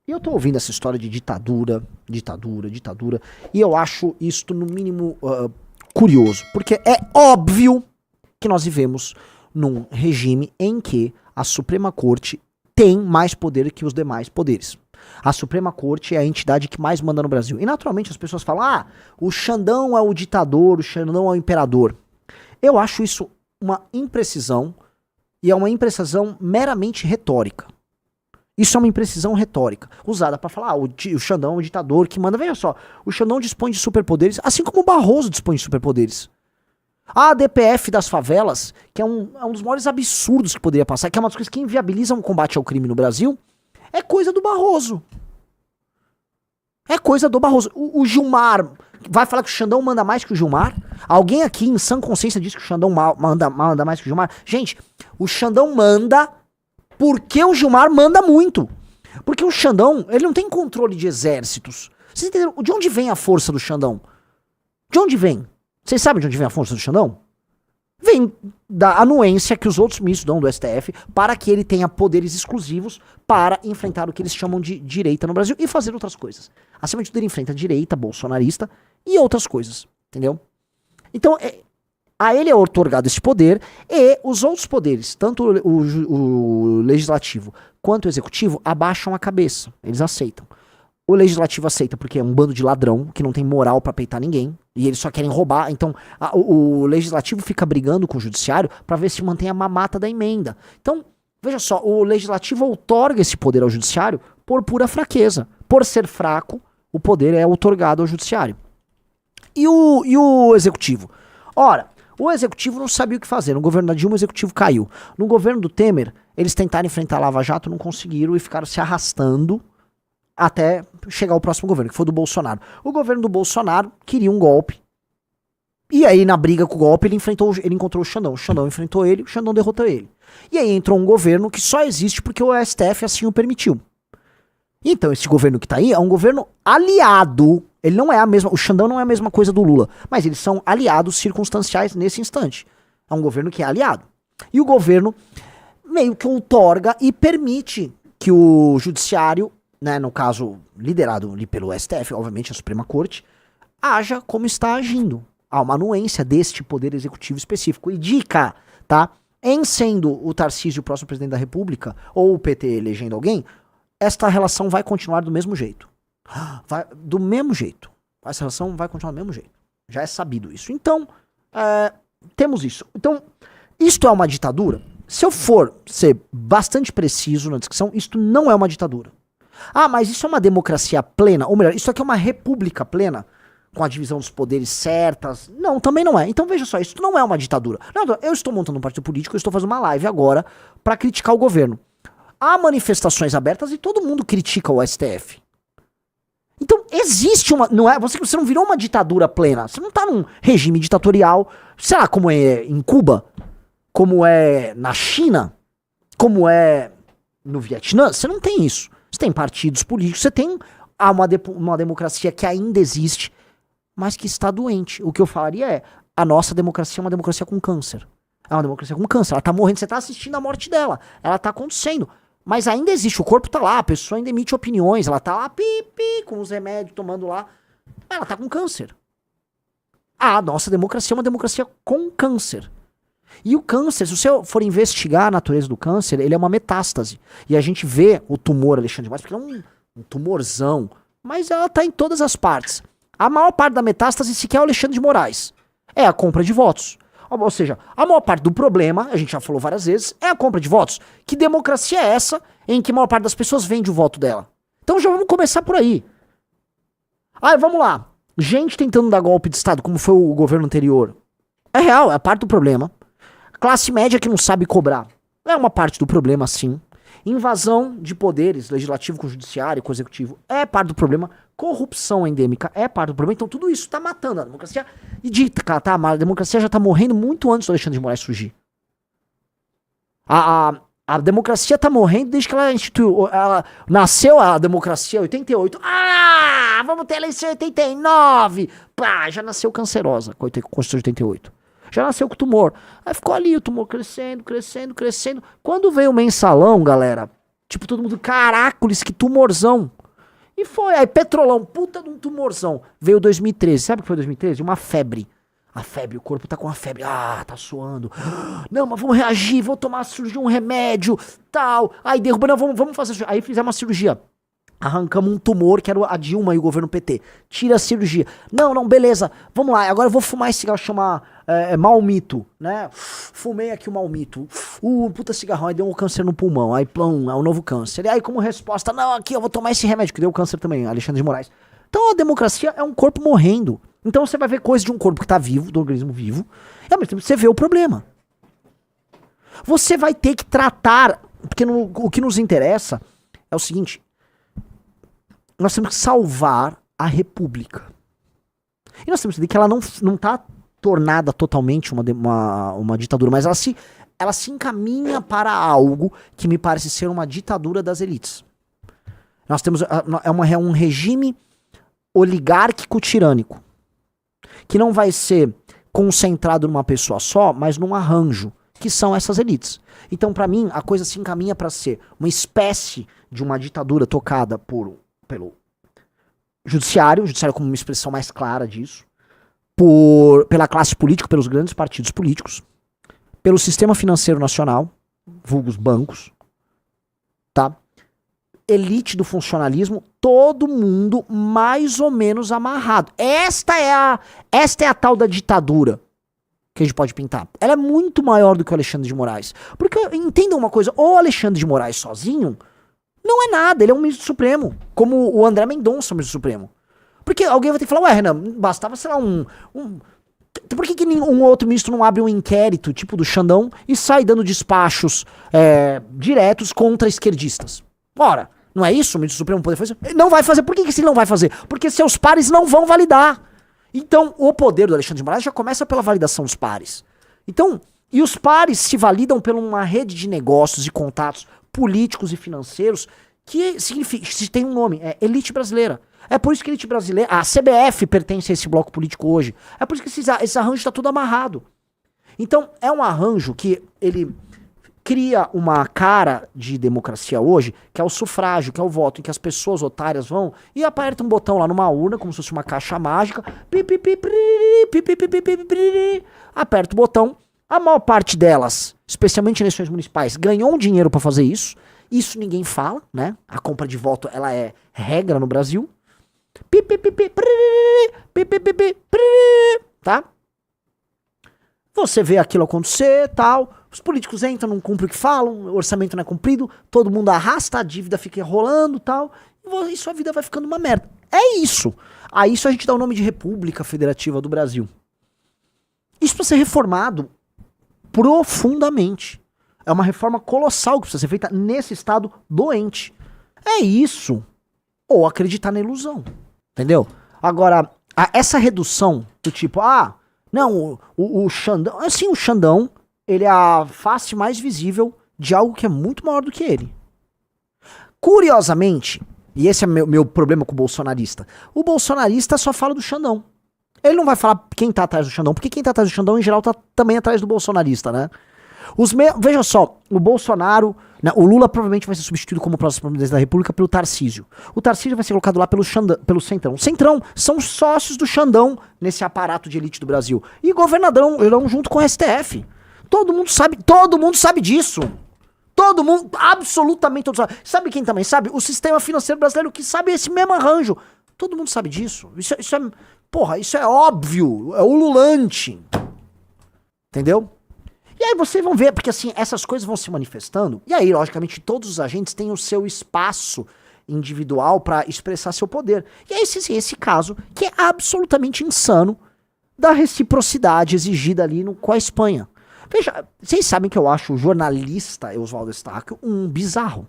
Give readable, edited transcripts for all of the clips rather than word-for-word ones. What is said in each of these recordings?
E eu tô ouvindo essa história de ditadura, e eu acho isto, no mínimo, curioso. Porque é óbvio que nós vivemos num regime em que a Suprema Corte tem mais poder que os demais poderes. A Suprema Corte é a entidade que mais manda no Brasil. E naturalmente as pessoas falam, o Xandão é o ditador, o Xandão é o imperador. Eu acho isso uma imprecisão, e é uma imprecisão meramente retórica. Isso é uma imprecisão retórica, usada pra falar, o Xandão é o ditador que manda. Veja só, o Xandão dispõe de superpoderes, assim como o Barroso dispõe de superpoderes. A ADPF das favelas, que é um dos maiores absurdos que poderia passar, que é uma das coisas que inviabilizam o combate ao crime no Brasil, é coisa do Barroso. É coisa do Barroso. O Gilmar vai falar que o Xandão manda mais que o Gilmar? Alguém aqui em sã consciência diz que o Xandão manda mais que o Gilmar? Gente, o Xandão manda porque o Gilmar manda muito. Porque o Xandão, ele não tem controle de exércitos. Vocês entenderam? De onde vem a força do Xandão? De onde vem? Vocês sabem de onde vem a força do Xandão? Vem da anuência que os outros ministros dão do STF para que ele tenha poderes exclusivos para enfrentar o que eles chamam de direita no Brasil e fazer outras coisas. Acima de tudo, ele enfrenta a direita bolsonarista e outras coisas, entendeu? Então, a ele é outorgado esse poder, e os outros poderes, tanto o legislativo quanto o executivo, abaixam a cabeça, eles aceitam. O legislativo aceita porque é um bando de ladrão que não tem moral pra peitar ninguém, e eles só querem roubar. Então o legislativo fica brigando com o judiciário pra ver se mantém a mamata da emenda. Então, veja só, o legislativo outorga esse poder ao judiciário por pura fraqueza. Por ser fraco, o poder é outorgado ao judiciário. E o executivo? Ora, o executivo não sabia o que fazer. No governo da Dilma, o executivo caiu. No governo do Temer, eles tentaram enfrentar a Lava Jato, não conseguiram e ficaram se arrastando até chegar o próximo governo, que foi do Bolsonaro. O governo do Bolsonaro queria um golpe. E aí, na briga com o golpe, ele encontrou o Xandão. O Xandão enfrentou ele, o Xandão derrotou ele. E aí entrou um governo que só existe porque o STF assim o permitiu. Então, esse governo que tá aí é um governo aliado. Ele não é a mesma. O Xandão não é a mesma coisa do Lula. Mas eles são aliados circunstanciais nesse instante. É um governo que é aliado. E o governo meio que outorga e permite que o judiciário, né, no caso, liderado ali pelo STF, obviamente a Suprema Corte, haja como está agindo. Há uma anuência deste poder executivo específico. E dica, tá? Em sendo o Tarcísio o próximo presidente da República, ou o PT elegendo alguém, esta relação vai continuar do mesmo jeito. Do mesmo jeito. Essa relação vai continuar do mesmo jeito. Já é sabido isso. Então, temos isso. Então, isto é uma ditadura? Se eu for ser bastante preciso na descrição, isto não é uma ditadura. Mas isso é uma democracia plena? Ou melhor, isso aqui é uma república plena? Com a divisão dos poderes certas? Não, também não é. Então veja só, isso não é uma ditadura. Não, eu estou montando um partido político, eu estou fazendo uma live agora para criticar o governo. Há manifestações abertas e todo mundo critica o STF. Então existe uma... Não é, você não virou uma ditadura plena. Você não tá num regime ditatorial, sei lá, como é em Cuba, como é na China, como é no Vietnã. Você não tem isso. Você tem partidos políticos, você tem uma democracia que ainda existe, mas que está doente. O que eu falaria é, a nossa democracia é uma democracia com câncer. É uma democracia com câncer. Ela tá morrendo, você tá assistindo a morte dela. Ela tá acontecendo. Mas ainda existe, o corpo tá lá, a pessoa ainda emite opiniões, ela tá lá, com os remédios, tomando lá. Ela tá com câncer. A nossa democracia é uma democracia com câncer. E o câncer, se você for investigar a natureza do câncer, ele é uma metástase. E a gente vê o tumor Alexandre de Moraes, porque ele é um tumorzão, mas ela tá em todas as partes. A maior parte da metástase sequer é o Alexandre de Moraes. É a compra de votos. Ou seja, a maior parte do problema, a gente já falou várias vezes, é a compra de votos. Que democracia é essa em que a maior parte das pessoas vende o voto dela? Então já vamos começar por aí. Vamos lá. Gente tentando dar golpe de Estado, como foi o governo anterior. É real, é parte do problema. Classe média que não sabe cobrar. É uma parte do problema, sim. Invasão de poderes, legislativo com judiciário, com executivo, é parte do problema. Corrupção endêmica é parte do problema. Então tudo isso tá matando a democracia. E dita, tá? A democracia já tá morrendo muito antes do Alexandre de Moraes surgir. A democracia tá morrendo desde que ela instituiu. Nasceu a democracia em 88. Vamos ter eleição em 89. Já nasceu cancerosa com a Constituição de 88. Já nasceu com tumor. Aí ficou ali o tumor crescendo. Quando veio o mensalão, galera, tipo, todo mundo, caracoles, que tumorzão. E foi, aí Petrolão, puta de um tumorzão. Veio 2013, sabe o que foi 2013? Uma febre. A febre, o corpo tá com a febre. Ah, tá suando. Não, mas vamos reagir, vou tomar cirurgia, um remédio, tal. Aí derruba, não, vamos fazer cirurgia. Aí fizemos uma cirurgia. Arrancamos um tumor, que era a Dilma e o governo PT. Tira a cirurgia. Não, beleza. Vamos lá, agora eu vou fumar esse cigarro, chama Malmito, né? Fumei aqui o Malmito. Puta cigarrão, aí deu um câncer no pulmão. Aí, plum, é um novo câncer. E aí, como resposta, não, aqui eu vou tomar esse remédio, que deu câncer também, Alexandre de Moraes. Então a democracia é um corpo morrendo. Então você vai ver coisas de um corpo que tá vivo, do organismo vivo, e ao mesmo tempo você vê o problema. Você vai ter que tratar, porque o que nos interessa é o seguinte: nós temos que salvar a república. E nós temos que entender que ela não tá tornada totalmente uma ditadura, mas ela se encaminha para algo que me parece ser uma ditadura das elites. Nós temos um regime oligárquico tirânico, que não vai ser concentrado numa pessoa só, mas num arranjo, que são essas elites. Então, para mim, a coisa se encaminha para ser uma espécie de uma ditadura tocada pelo judiciário como uma expressão mais clara disso, pela classe política, pelos grandes partidos políticos, pelo sistema financeiro nacional, vulgos bancos, tá? Elite do funcionalismo, todo mundo mais ou menos amarrado. Esta é a tal da ditadura que a gente pode pintar. Ela é muito maior do que o Alexandre de Moraes. Porque, entendam uma coisa, o Alexandre de Moraes sozinho não é nada, ele é um ministro supremo, como o André Mendonça é um ministro supremo. Porque alguém vai ter que falar, ué, Renan, bastava, sei lá, por que um outro ministro não abre um inquérito, tipo do Xandão, e sai dando despachos diretos contra esquerdistas? Ora, não é isso o ministro supremo poder fazer? Ele não vai fazer. Por que ele não vai fazer? Porque seus pares não vão validar. Então, o poder do Alexandre de Moraes já começa pela validação dos pares. Então, e os pares se validam por uma rede de negócios e contatos políticos e financeiros que significa, se tem um nome, é elite brasileira. É por isso que a elite brasileira, a CBF pertence a esse bloco político hoje. É por isso que esse arranjo está tudo amarrado. Então, é um arranjo que ele cria uma cara de democracia hoje, que é o sufrágio, que é o voto, em que as pessoas otárias vão e apertam um botão lá numa urna, como se fosse uma caixa mágica, aperta o botão, a maior parte delas, especialmente em eleições municipais, ganhou um dinheiro pra fazer isso, ninguém fala, né? A compra de voto, ela é regra no Brasil, tá? Você vê aquilo acontecer, tal, os políticos entram, não cumprem o que falam, o orçamento não é cumprido, todo mundo arrasta, a dívida fica rolando, tal, e sua vida vai ficando uma merda. É isso. A isso a gente dá o nome de República Federativa do Brasil. Isso precisa ser reformado profundamente. É uma reforma colossal que precisa ser feita nesse estado doente. É isso. Ou acreditar na ilusão. Entendeu? Agora, essa redução do tipo, não, o Xandão... Assim, o Xandão, ele é a face mais visível de algo que é muito maior do que ele. Curiosamente, e esse é meu problema com o bolsonarista só fala do Xandão. Ele não vai falar quem tá atrás do Xandão, porque quem tá atrás do Xandão, em geral, tá também atrás do bolsonarista, né? Veja só, o Bolsonaro, né, o Lula provavelmente vai ser substituído como próximo presidente da República pelo Tarcísio. O Tarcísio vai ser colocado lá pelo Centrão. O Centrão são sócios do Xandão nesse aparato de elite do Brasil. E governadorão junto com o STF. Todo mundo sabe disso. Todo mundo, absolutamente todos sabem. Sabe quem também sabe? O sistema financeiro brasileiro, que sabe esse mesmo arranjo. Todo mundo sabe disso. Isso é óbvio. É ululante. Entendeu? E aí vocês vão ver, porque assim, essas coisas vão se manifestando, e aí, logicamente, todos os agentes têm o seu espaço individual pra expressar seu poder. E aí, esse caso, que é absolutamente insano, da reciprocidade exigida ali com a Espanha. Veja, vocês sabem que eu acho o jornalista Oswaldo Eustáquio um bizarro.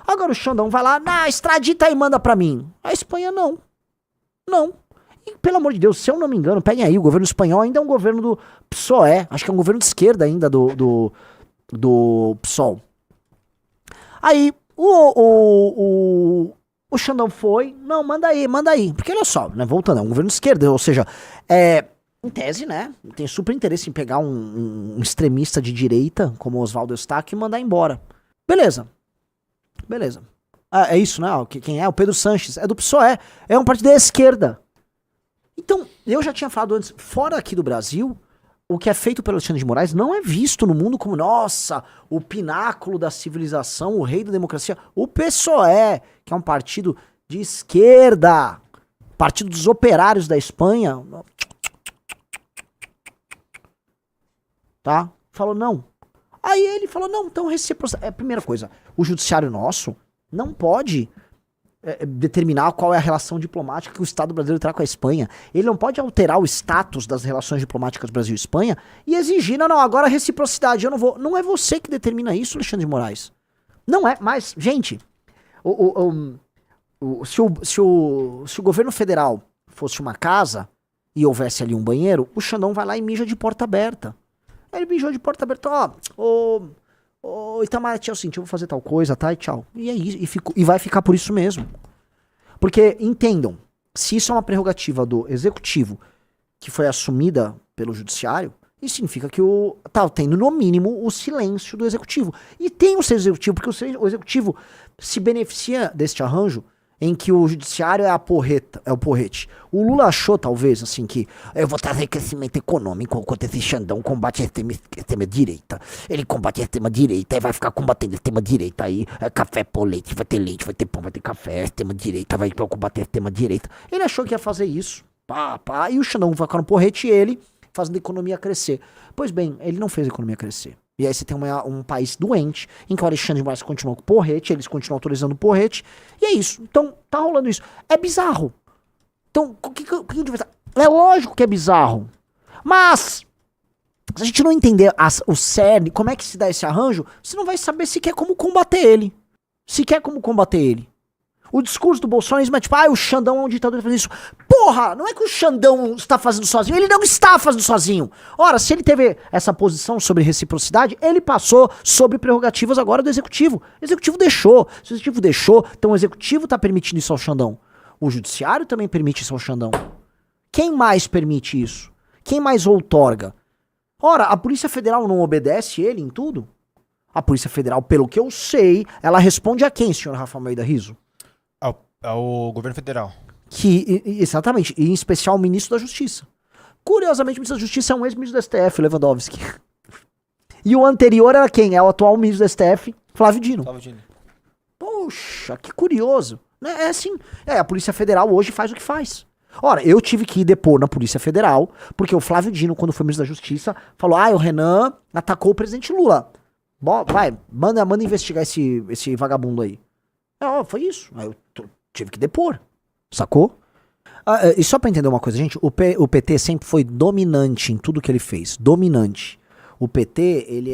Agora o Xandão vai lá, extradita e manda pra mim. A Espanha não. Não. E, pelo amor de Deus, se eu não me engano, peguem aí, o governo espanhol ainda é um governo do PSOE. Acho que é um governo de esquerda ainda do PSOL. Aí, o Xandão foi, não, manda aí. Porque olha só, né, voltando, é um governo de esquerda, ou seja, em tese, né, tem super interesse em pegar um extremista de direita, como Oswaldo Eustáquio, e mandar embora. Beleza. Ah, é isso, né? Quem é? O Pedro Sanches. É do PSOE. É um partido da esquerda. Então, eu já tinha falado antes, fora aqui do Brasil, o que é feito pelo Alexandre de Moraes não é visto no mundo como, nossa, o pináculo da civilização, o rei da democracia. O PSOE, que é um partido de esquerda, partido dos operários da Espanha, tá? Falou não. Aí ele falou, não, então reciprocidade. É a primeira coisa, o judiciário nosso não pode determinar qual é a relação diplomática que o Estado brasileiro terá com a Espanha. Ele não pode alterar o status das relações diplomáticas Brasil e Espanha e exigir, não, agora reciprocidade, eu não vou. Não é você que determina isso, Alexandre de Moraes. Não é, mas, gente, se o governo federal fosse uma casa e houvesse ali um banheiro, o Xandão vai lá e mija de porta aberta. Aí ele mijou de porta aberta, ô Itamaraty, é o seguinte, eu vou fazer tal coisa, tá? E tchau. E é isso, e vai ficar por isso mesmo. Porque, entendam, se isso é uma prerrogativa do executivo que foi assumida pelo judiciário, isso significa que tá tendo, no mínimo, o silêncio do executivo. E tem o seu executivo, porque o executivo se beneficia deste arranjo em que o judiciário é o porrete. O Lula achou, talvez, assim, que eu vou trazer crescimento econômico enquanto esse Xandão combate a extrema-direita. Ele combate a extrema-direita e vai ficar combatendo a extrema-direita aí. Café, pão, leite, vai ter pão, vai ter café, a extrema-direita vai combater a extrema-direita. Ele achou que ia fazer isso. E o Xandão vai ficar no porrete e ele fazendo a economia crescer. Pois bem, ele não fez a economia crescer. E aí você tem um país doente, em que o Alexandre de Moraes continua com o porrete, eles continuam autorizando o porrete, e é isso. Então, tá rolando isso. É bizarro. Então, o que a gente vai fazer? É lógico que é bizarro. Mas, se a gente não entender o cerne, como é que se dá esse arranjo, você não vai saber sequer como combater ele. O discurso do bolsonarismo é tipo, o Xandão é um ditador fazendo isso. Porra, não é que o Xandão está fazendo sozinho, ele não está fazendo sozinho. Ora, se ele teve essa posição sobre reciprocidade, ele passou sobre prerrogativas agora do executivo. O executivo deixou. Se o executivo deixou, então o executivo está permitindo isso ao Xandão. O judiciário também permite isso ao Xandão. Quem mais permite isso? Quem mais outorga? Ora, a Polícia Federal não obedece ele em tudo? A Polícia Federal, pelo que eu sei, ela responde a quem, senhor Rafael Almeida Rizzo? Ao governo federal. Exatamente, e em especial o ministro da Justiça. Curiosamente, o ministro da Justiça é um ex-ministro do STF, Lewandowski. E o anterior era quem? É o atual ministro do STF, Flávio Dino. Poxa, que curioso. É assim, a Polícia Federal hoje faz o que faz. Ora, eu tive que ir depor na Polícia Federal, porque o Flávio Dino, quando foi ministro da Justiça, falou, o Renan atacou o presidente Lula. Vai, manda investigar esse vagabundo aí. Foi isso. Aí eu tive que depor. Sacou? E só pra entender uma coisa, gente, o PT sempre foi dominante em tudo que ele fez. Dominante. O PT, ele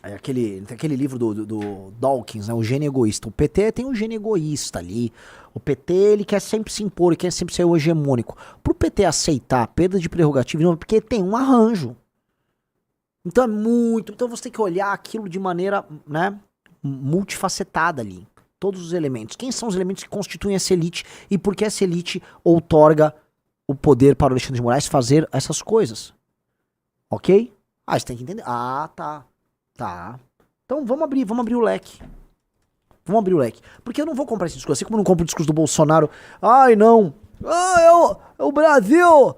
tem aquele livro do Dawkins, né, o gênio egoísta. O PT tem um gênio egoísta ali. O PT, ele quer sempre se impor, ele quer sempre ser o hegemônico. Pro PT aceitar a perda de prerrogativa, porque tem um arranjo. Então então você tem que olhar aquilo de maneira, né, multifacetada ali. Todos os elementos. Quem são os elementos que constituem essa elite e por que essa elite outorga o poder para o Alexandre de Moraes fazer essas coisas? Ok? Você tem que entender. Tá. Então vamos abrir o leque. Porque eu não vou comprar esse discurso. Assim como eu não compro o discurso do Bolsonaro. Não. O Brasil.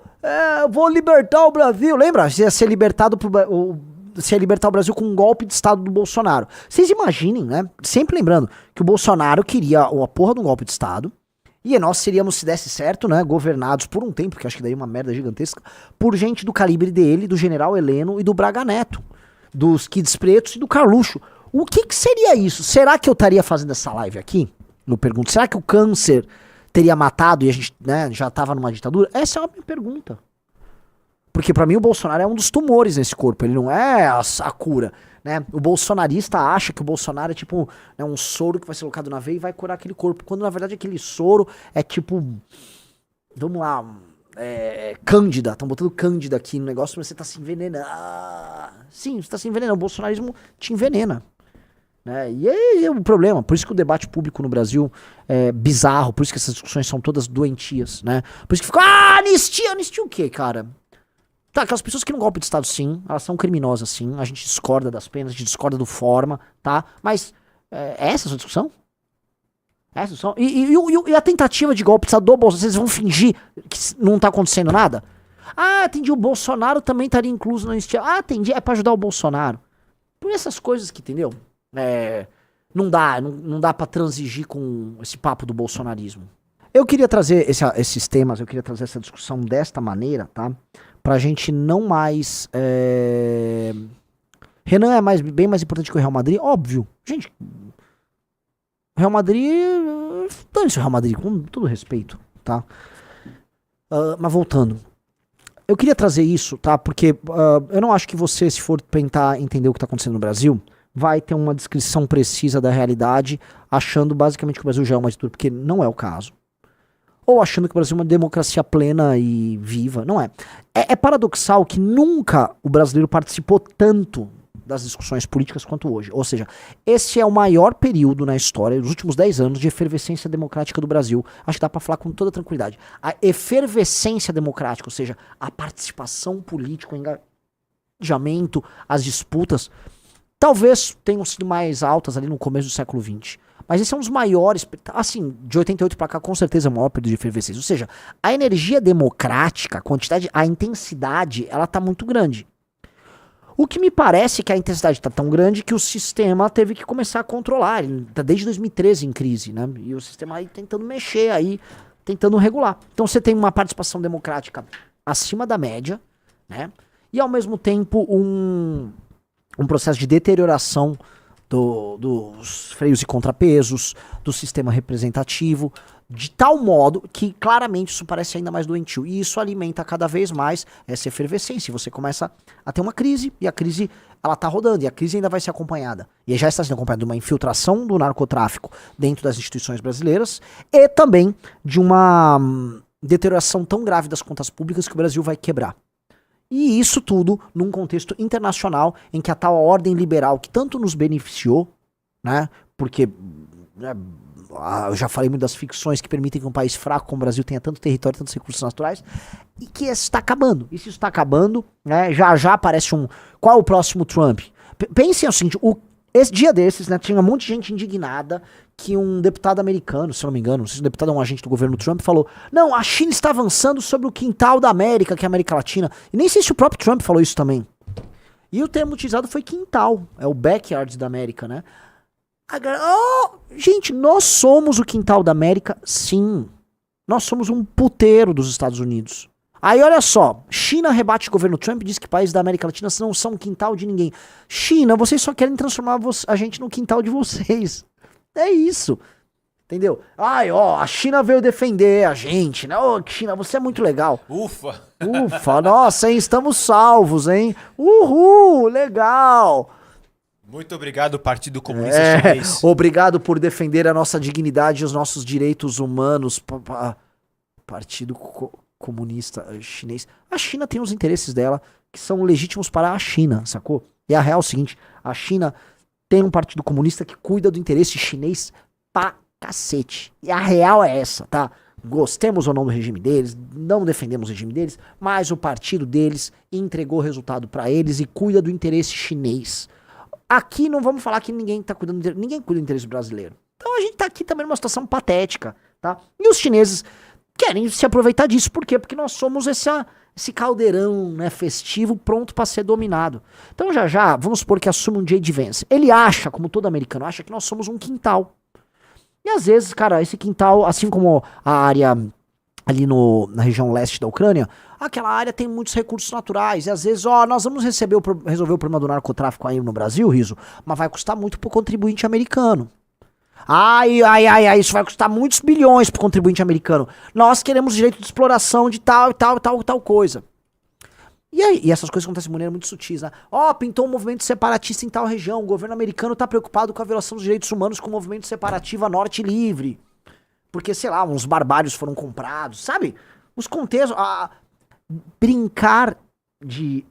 Eu vou libertar o Brasil. Lembra? Ia ser libertado se libertar o Brasil com um golpe de Estado do Bolsonaro. Vocês imaginem, né? Sempre lembrando que o Bolsonaro queria a porra de um golpe de Estado e nós seríamos, se desse certo, né, governados por um tempo, que acho que daí é uma merda gigantesca, por gente do calibre dele, do General Heleno e do Braga Neto, dos Kids Pretos e do Carluxo. O que seria isso? Será que eu estaria fazendo essa live aqui? Eu pergunto, será que o câncer teria matado e a gente, né, já tava numa ditadura? Essa é uma minha pergunta. Porque pra mim o Bolsonaro é um dos tumores nesse corpo, ele não é a cura, né? O bolsonarista acha que o Bolsonaro é tipo, né, um soro que vai ser colocado na veia e vai curar aquele corpo, quando na verdade aquele soro é tipo, vamos lá, cândida, estão botando cândida aqui no negócio, mas você tá se envenenando. Sim, você tá se envenenando, o bolsonarismo te envenena. E aí é o problema, por isso que o debate público no Brasil é bizarro, por isso que essas discussões são todas doentias, né? Por isso que fica, anistia o quê, cara? Tá, aquelas pessoas que não golpe de Estado, sim, elas são criminosas, sim, a gente discorda das penas, a gente discorda do forma, tá? Mas, essa é a sua discussão? E a tentativa de golpe do Bolsonaro, vocês vão fingir que não tá acontecendo nada? Ah, entendi, o Bolsonaro também estaria incluso na anistia. Ah, entendi, é pra ajudar o Bolsonaro. Por essas coisas que, entendeu? Não dá pra transigir com esse papo do bolsonarismo. Eu queria trazer esses temas, eu queria trazer essa discussão desta maneira, tá? Pra gente não mais... Renan é bem mais importante que o Real Madrid? Óbvio. Gente, Real Madrid... Dane-se o Real Madrid, com todo respeito, tá? Mas voltando. Eu queria trazer isso, tá? Porque eu não acho que você, se for tentar entender o que tá acontecendo no Brasil, vai ter uma descrição precisa da realidade, achando basicamente que o Brasil já é uma ditadura, porque não é o caso. Ou achando que o Brasil é uma democracia plena e viva. Não é. É paradoxal que nunca o brasileiro participou tanto das discussões políticas quanto hoje. Ou seja, esse é o maior período na história, dos últimos 10 anos, de efervescência democrática do Brasil. Acho que dá pra falar com toda tranquilidade. A efervescência democrática, ou seja, a participação política, o engajamento, as disputas, talvez tenham sido mais altas ali no começo do século XX. Mas esse é um dos maiores, assim, de 88 pra cá, com certeza é o maior período de efervescência. Ou seja, a energia democrática, a quantidade, a intensidade, ela tá muito grande. O que me parece é que a intensidade tá tão grande que o sistema teve que começar a controlar. Ele tá desde 2013 em crise, né? E o sistema aí tentando mexer, aí tentando regular. Então você tem uma participação democrática acima da média, né? E ao mesmo tempo um processo de deterioração dos freios e contrapesos, do sistema representativo, de tal modo que claramente isso parece ainda mais doentio. E isso alimenta cada vez mais essa efervescência. Você começa a ter uma crise, e a crise ela tá rodando, e a crise ainda vai ser acompanhada. E já está sendo acompanhada de uma infiltração do narcotráfico dentro das instituições brasileiras, e também de uma deterioração tão grave das contas públicas que o Brasil vai quebrar. E isso tudo num contexto internacional em que a tal ordem liberal que tanto nos beneficiou, né? Porque eu já falei muito das ficções que permitem que um país fraco como o Brasil tenha tanto território, tantos recursos naturais, e que isso está acabando. E se isso está acabando, né? Já aparece qual é o próximo Trump? Pensem o seguinte, esse dia desses, né, tinha um monte de gente indignada que um deputado americano, se eu não me engano, não sei se o deputado é um agente do governo Trump, falou, não, a China está avançando sobre o quintal da América, que é a América Latina. E nem sei se o próprio Trump falou isso também. E o termo utilizado foi quintal, é o backyard da América, né? Gente, nós somos o quintal da América, sim. Nós somos um puteiro dos Estados Unidos. Aí olha só, China rebate o governo Trump e diz que países da América Latina não são quintal de ninguém. China, vocês só querem transformar a gente no quintal de vocês. É isso. Entendeu? A China veio defender a gente, né? China, você é muito legal. Ufa! Ufa, nossa, hein? Estamos salvos, hein? Uhul, legal. Muito obrigado, Partido Comunista Chinês. Obrigado por defender a nossa dignidade e os nossos direitos humanos. Partido Comunista Chinês. A China tem os interesses dela que são legítimos para a China, sacou? E a real é o seguinte, a China tem um partido comunista que cuida do interesse chinês pra cacete. E a real é essa, tá? Gostemos ou não do regime deles, não defendemos o regime deles, mas o partido deles entregou resultado pra eles e cuida do interesse chinês. Aqui não vamos falar que ninguém tá cuidando, ninguém cuida do interesse brasileiro. Então a gente tá aqui também numa situação patética, tá? E os chineses querem se aproveitar disso. Por quê? Porque nós somos esse caldeirão, né, festivo pronto para ser dominado. Então já, vamos supor que assume um J.D. Vance. Ele acha, como todo americano, acha que nós somos um quintal. E às vezes, cara, esse quintal, assim como a área ali na região leste da Ucrânia, aquela área tem muitos recursos naturais. E às vezes, nós vamos resolver o problema do narcotráfico aí no Brasil, Riso, mas vai custar muito pro contribuinte americano. Isso vai custar muitos bilhões pro contribuinte americano. Nós queremos direito de exploração de tal coisa. E essas coisas acontecem de maneira muito sutis, né? Pintou um movimento separatista em tal região. O governo americano tá preocupado com a violação dos direitos humanos com o movimento separatista Norte Livre. Porque, sei lá, uns barbários foram comprados, sabe? Os contextos... Brincar de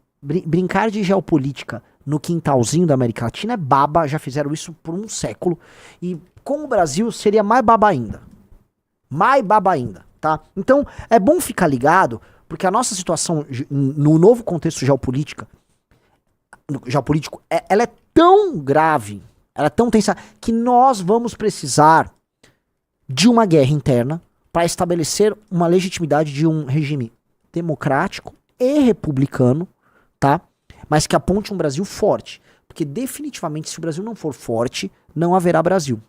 geopolítica no quintalzinho da América Latina é baba, já fizeram isso por um século. E com o Brasil seria mais baba ainda. Mais baba ainda, tá? Então, é bom ficar ligado, porque a nossa situação no novo contexto geopolítico, ela é tão grave, ela é tão tensa, que nós vamos precisar de uma guerra interna para estabelecer uma legitimidade de um regime democrático e republicano, tá? Mas que aponte um Brasil forte. Porque definitivamente, se o Brasil não for forte, não haverá Brasil.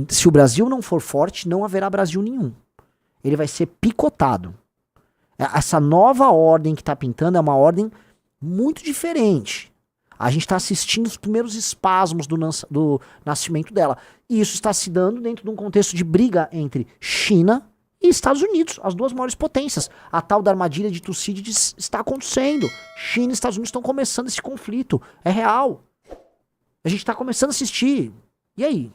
Se o Brasil não for forte, não haverá Brasil nenhum. Ele vai ser picotado. Essa nova ordem que tá pintando é uma ordem muito diferente. A gente está assistindo os primeiros espasmos do nascimento dela. E isso está se dando dentro de um contexto de briga entre China e Estados Unidos, as duas maiores potências. A tal da armadilha de Tucídides está acontecendo. China e Estados Unidos estão começando esse conflito. É real. A gente está começando a assistir. E aí?